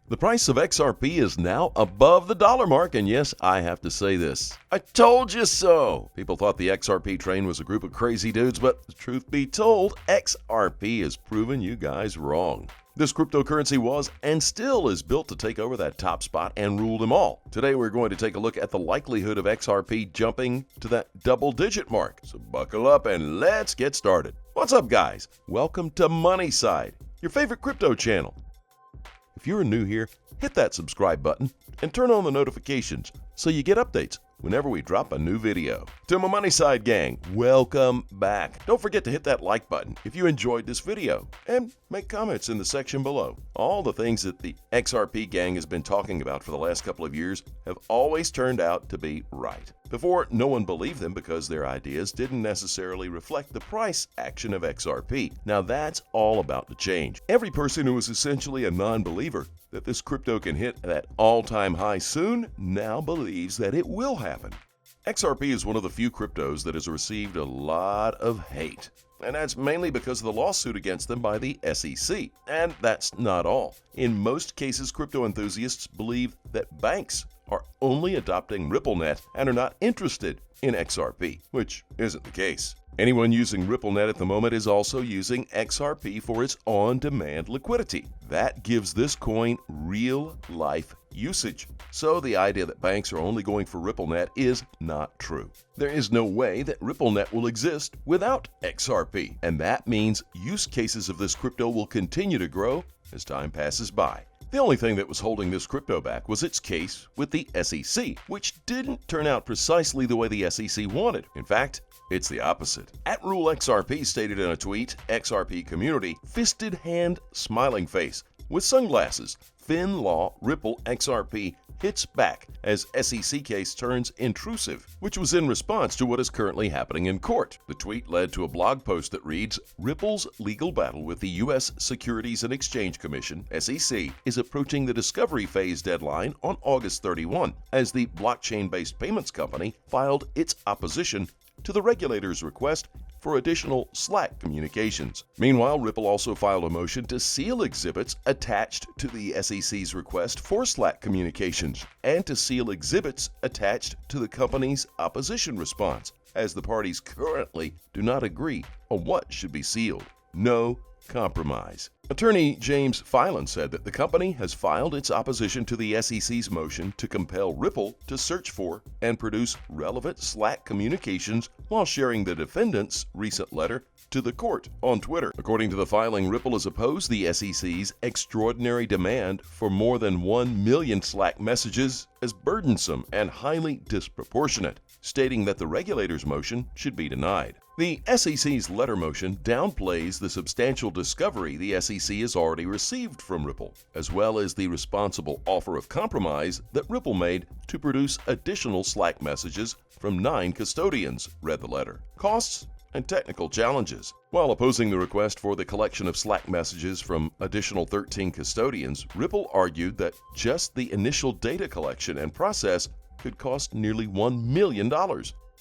The price of XRP is now above the dollar mark, and yes, I have to say this. I told you so! People thought the XRP train was a group of crazy dudes, but truth be told, XRP has proven you guys wrong. This cryptocurrency was and still is built to take over that top spot and rule them all. Today we're going to take a look at the likelihood of XRP jumping to that double-digit mark. So buckle up and let's get started. What's up, guys? Welcome to MoneySide, your favorite crypto channel. If you're new here, hit that subscribe button and turn on the notifications so you get updates whenever we drop a new video. To my MoneySide gang, welcome back. Don't forget to hit that like button if you enjoyed this video and make comments in the section below. All the things that the XRP gang has been talking about for the last couple of years have always turned out to be right. Before, no one believed them because their ideas didn't necessarily reflect the price action of XRP. Now that's all about to change. Every person who was essentially a non-believer that this crypto can hit that all-time high soon now believes that it will happen. XRP is one of the few cryptos that has received a lot of hate, and that's mainly because of the lawsuit against them by the SEC. And that's not all. In most cases, crypto enthusiasts believe that banks are only adopting RippleNet and are not interested in XRP, which isn't the case. Anyone using RippleNet at the moment is also using XRP for its on-demand liquidity. That gives this coin real-life usage. So the idea that banks are only going for RippleNet is not true. There is no way that RippleNet will exist without XRP, and that means use cases of this crypto will continue to grow as time passes by. The only thing that was holding this crypto back was its case with the SEC, which didn't turn out precisely the way the SEC wanted. In fact, it's the opposite. @RuleXRP stated in a tweet, XRP community, fisted hand, smiling face, with sunglasses, FinLaw Ripple XRP hits back as SEC case turns intrusive, which was in response to what is currently happening in court. The tweet led to a blog post that reads, Ripple's legal battle with the U.S. Securities and Exchange Commission, SEC, is approaching the discovery phase deadline on August 31, as the blockchain-based payments company filed its opposition to the regulator's request for additional Slack communications. Meanwhile, Ripple also filed a motion to seal exhibits attached to the SEC's request for Slack communications and to seal exhibits attached to the company's opposition response, as the parties currently do not agree on what should be sealed. No compromise. Attorney James Filan said that the company has filed its opposition to the SEC's motion to compel Ripple to search for and produce relevant Slack communications while sharing the defendant's recent letter to the court on Twitter. According to the filing, Ripple has opposed the SEC's extraordinary demand for more than 1 million Slack messages as burdensome and highly disproportionate, stating that the regulator's motion should be denied. The SEC's letter motion downplays the substantial discovery the SEC has already received from Ripple, as well as the responsible offer of compromise that Ripple made to produce additional Slack messages from 9 custodians, read the letter. Costs and technical challenges. While opposing the request for the collection of Slack messages from additional 13 custodians, Ripple argued that just the initial data collection and process could cost nearly $1 million.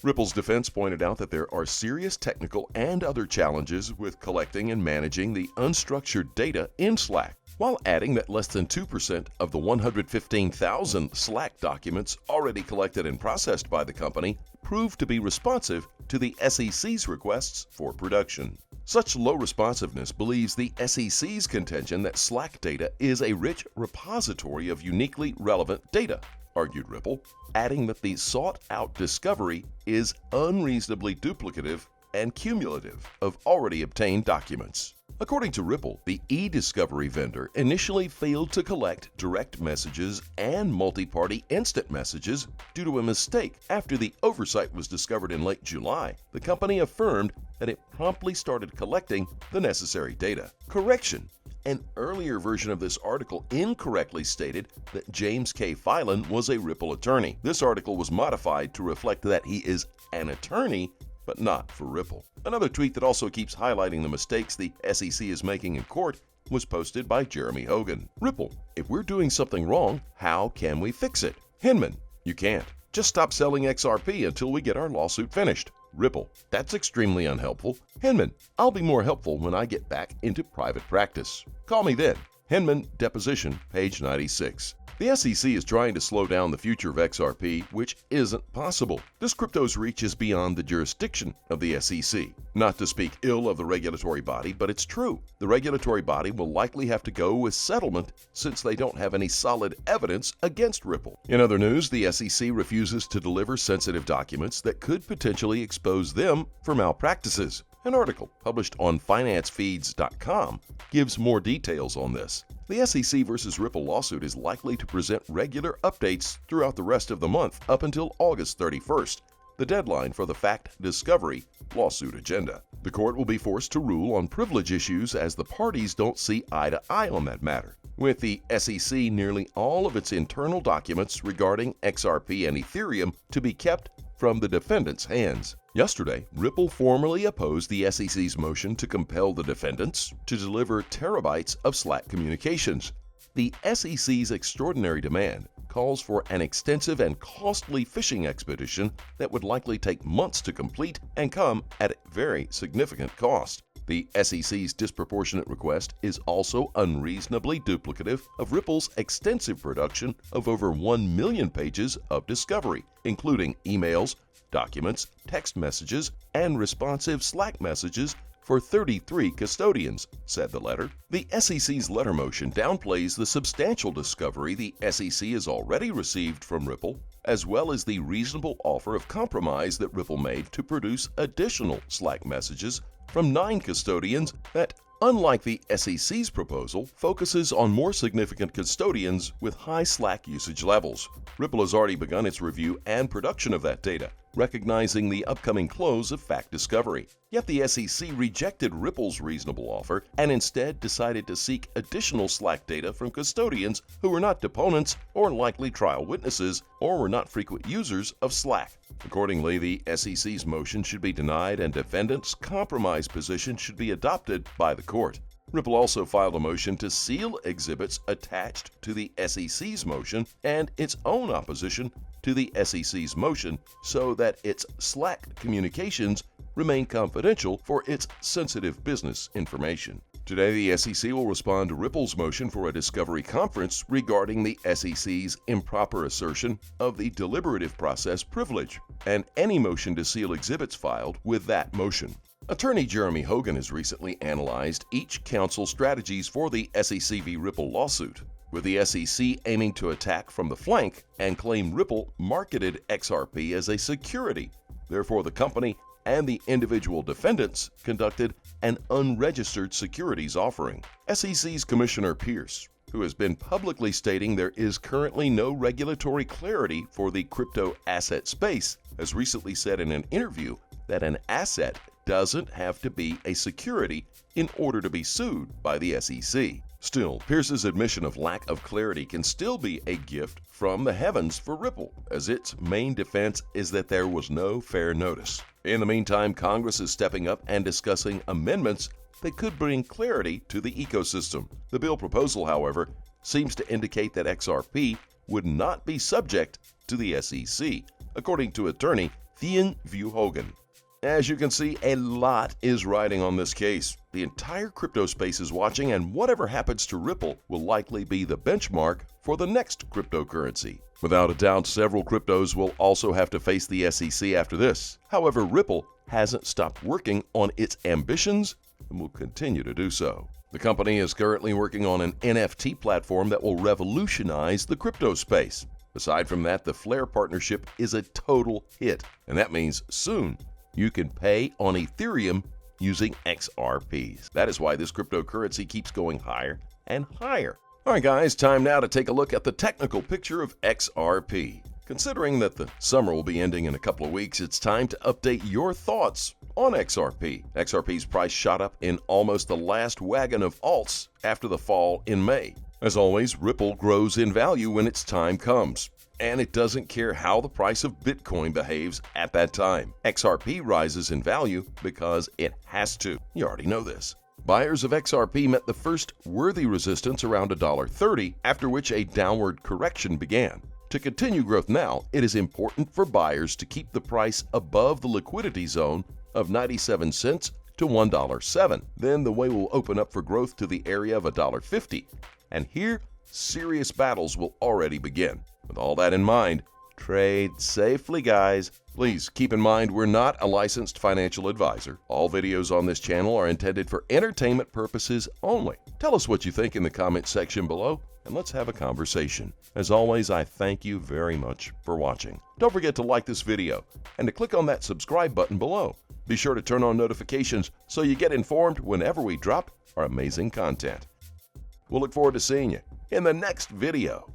Ripple's defense pointed out that there are serious technical and other challenges with collecting and managing the unstructured data in Slack, while adding that less than 2% of the 115,000 Slack documents already collected and processed by the company proved to be responsive to the SEC's requests for production. Such low responsiveness believes the SEC's contention that Slack data is a rich repository of uniquely relevant data, argued Ripple, adding that the sought-out discovery is unreasonably duplicative and cumulative of already obtained documents. According to Ripple, the e-discovery vendor initially failed to collect direct messages and multi-party instant messages due to a mistake. After the oversight was discovered in late July, the company affirmed that it promptly started collecting the necessary data. Correction: an earlier version of this article incorrectly stated that James K. Filan was a Ripple attorney. This article was modified to reflect that he is an attorney, but not for Ripple. Another tweet that also keeps highlighting the mistakes the SEC is making in court was posted by Jeremy Hogan. Ripple, if we're doing something wrong, how can we fix it? Hinman, you can't. Just stop selling XRP until we get our lawsuit finished. Ripple, that's extremely unhelpful. Hinman, I'll be more helpful when I get back into private practice. Call me then. Hinman deposition, page 96. The SEC is trying to slow down the future of XRP, which isn't possible. This crypto's reach is beyond the jurisdiction of the SEC. Not to speak ill of the regulatory body, but it's true. The regulatory body will likely have to go with settlement since they don't have any solid evidence against Ripple. In other news, the SEC refuses to deliver sensitive documents that could potentially expose them for malpractices. An article published on financefeeds.com gives more details on this. The SEC versus Ripple lawsuit is likely to present regular updates throughout the rest of the month up until August 31st, the deadline for the fact discovery lawsuit agenda. The court will be forced to rule on privilege issues as the parties don't see eye to eye on that matter. With the SEC nearly all of its internal documents regarding XRP and Ethereum to be kept from the defendants' hands. Yesterday, Ripple formally opposed the SEC's motion to compel the defendants to deliver terabytes of Slack communications. The SEC's extraordinary demand calls for an extensive and costly fishing expedition that would likely take months to complete and come at a very significant cost. The SEC's disproportionate request is also unreasonably duplicative of Ripple's extensive production of over 1 million pages of discovery, including emails, documents, text messages, and responsive Slack messages for 33 custodians, said the letter. The SEC's letter motion downplays the substantial discovery the SEC has already received from Ripple, as well as the reasonable offer of compromise that Ripple made to produce additional Slack messages from 9 custodians that, unlike the SEC's proposal, focuses on more significant custodians with high Slack usage levels. Ripple has already begun its review and production of that data, recognizing the upcoming close of fact discovery. Yet the SEC rejected Ripple's reasonable offer and instead decided to seek additional Slack data from custodians who were not deponents or likely trial witnesses or were not frequent users of Slack. Accordingly, the SEC's motion should be denied and defendants' compromise position should be adopted by the court. Ripple also filed a motion to seal exhibits attached to the SEC's motion and its own opposition to the SEC's motion so that its Slack communications remain confidential for its sensitive business information. Today, the SEC will respond to Ripple's motion for a discovery conference regarding the SEC's improper assertion of the deliberative process privilege and any motion to seal exhibits filed with that motion. Attorney Jeremy Hogan has recently analyzed each counsel's strategies for the SEC v. Ripple lawsuit, with the SEC aiming to attack from the flank and claim Ripple marketed XRP as a security. Therefore, the company and the individual defendants conducted an unregistered securities offering. SEC's Commissioner Pierce, who has been publicly stating there is currently no regulatory clarity for the crypto asset space, has recently said in an interview that an asset doesn't have to be a security in order to be sued by the SEC. Still, Pierce's admission of lack of clarity can still be a gift from the heavens for Ripple, as its main defense is that there was no fair notice. In the meantime, Congress is stepping up and discussing amendments that could bring clarity to the ecosystem. The bill proposal, however, seems to indicate that XRP would not be subject to the SEC, according to attorney Thien Vu Hogan. As you can see, a lot is riding on this case. The entire crypto space is watching, and whatever happens to Ripple will likely be the benchmark for the next cryptocurrency. Without a doubt, several cryptos will also have to face the SEC after this. However, Ripple hasn't stopped working on its ambitions and will continue to do so. The company is currently working on an NFT platform that will revolutionize the crypto space. Aside from that, the Flare partnership is a total hit, and that means soon you can pay on Ethereum using XRPs. That is why this cryptocurrency keeps going higher and higher. All right, guys, time now to take a look at the technical picture of XRP. Considering that the summer will be ending in a couple of weeks, it's time to update your thoughts on XRP. XRP's price shot up in almost the last wagon of alts after the fall in May. As always, Ripple grows in value when its time comes, and it doesn't care how the price of Bitcoin behaves at that time. XRP rises in value because it has to. You already know this. Buyers of XRP met the first worthy resistance around $1.30, after which a downward correction began. To continue growth now, it is important for buyers to keep the price above the liquidity zone of 97 cents to $1.07. Then the way will open up for growth to the area of $1.50. And here, serious battles will already begin. With all that in mind, trade safely, guys. Please keep in mind we're not a licensed financial advisor. All videos on this channel are intended for entertainment purposes only. Tell us what you think in the comment section below, and let's have a conversation. As always, I thank you very much for watching. Don't forget to like this video and to click on that subscribe button below. Be sure to turn on notifications so you get informed whenever we drop our amazing content. We'll look forward to seeing you in the next video.